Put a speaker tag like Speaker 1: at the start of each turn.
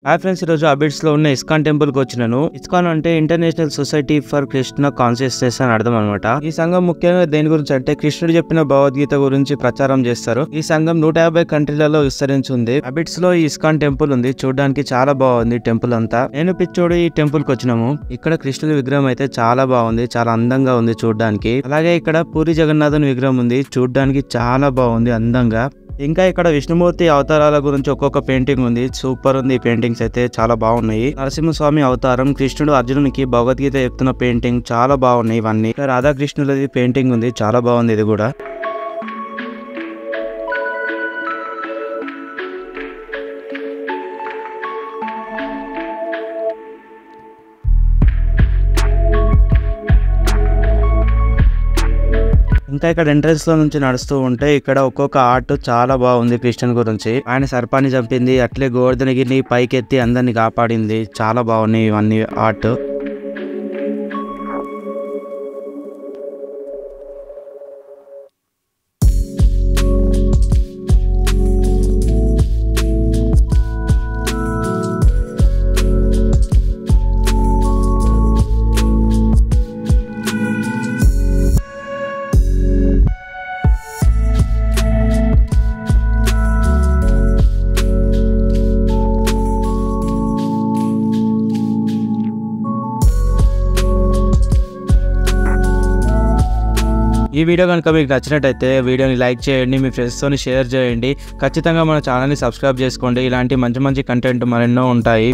Speaker 1: Hi friends, ఈరోజు అబిడ్స్ లో ఉన్న ఇస్కాన్ టెంపుల్ కి వచ్చినాను. ఇస్కాన్ అంటే international society for Krishna consciousness అని అర్థం అనమాట. ఈ సంఘం ముఖ్యంగా దేని గురించి అంటే కృష్ణుడు చెప్పిన భగవద్గీత గురించి ప్రచారం చేస్తారు. ఈ సంఘం 150 కంట్రీలలో విస్తరించి ఉంది. అబిడ్స్ లో ఈ ఇస్కాన్ టెంపుల్ ఉంది. చూడడానికి చాలా బాగుంది టెంపుల్ అంతా. నేను పిచ్చోడు ఈ టెంపుల్ కి వచ్చినాము. ఇక్కడ కృష్ణుడి విగ్రహం అయితే చాలా బాగుంది, చాలా అందంగా ఉంది చూడడానికి. అలాగే ఇక్కడ పూరి జగన్నాథుని విగ్రహం ఉంది, చూడడానికి చాలా బాగుంది అందంగా. ఇంకా ఇక్కడ విష్ణుమూర్తి అవతారాల గురించి ఒక్కొక్క పెయింటింగ్ ఉంది, సూపర్ ఉంది. ఈ పెయింటింగ్స్ అయితే చాలా బాగున్నాయి. నరసింహస్వామి అవతారం, కృష్ణుడు అర్జునునికి భగవద్గీత చెప్తున్న పెయింటింగ్ చాలా బాగున్నాయి ఇవన్నీ. రాధాకృష్ణులది పెయింటింగ్ ఉంది, చాలా బాగుంది ఇది కూడా. ఇంకా ఇక్కడ ఎంట్రన్స్ లో నుంచి నడుస్తూ ఉంటే ఇక్కడ ఒక్కొక్క ఆర్ట్ చాలా బాగుంది కృష్ణుని గురించి. ఆయన సర్పాన్ని చంపింది, అట్లే గోవర్ధనగిరిని పైకెత్తి అందరిని కాపాడింది. చాలా బాగున్నాయి ఇవన్నీ ఆర్ట్. ఈ వీడియో కనుక మీకు నచ్చినట్టయితే వీడియోని లైక్ చేయండి, మీ ఫ్రెండ్స్తో షేర్ చేయండి. ఖచ్చితంగా మన ఛానల్ని సబ్స్క్రైబ్ చేసుకోండి. ఇలాంటి మంచి మంచి కంటెంట్ మరెన్నో ఉంటాయి.